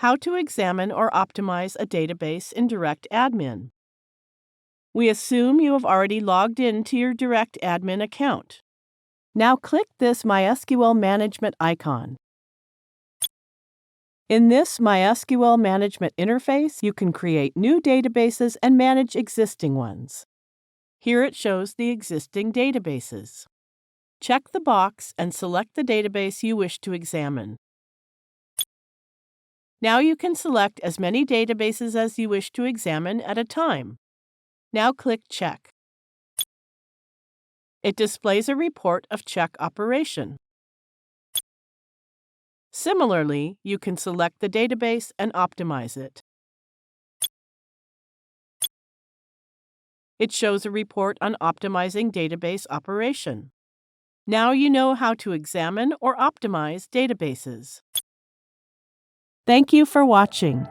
How to examine or optimize a database in DirectAdmin. We assume you have already logged into your DirectAdmin account. Now click this MySQL Management icon. In this MySQL Management interface, you can create new databases and manage existing ones. Here it shows the existing databases. Check the box and select the database you wish to examine. Now you can select as many databases as you wish to examine at a time. Now click Check. It displays a report of check operation. Similarly, you can select the database and optimize it. It shows a report on optimizing database operation. Now you know how to examine or optimize databases. Thank you for watching.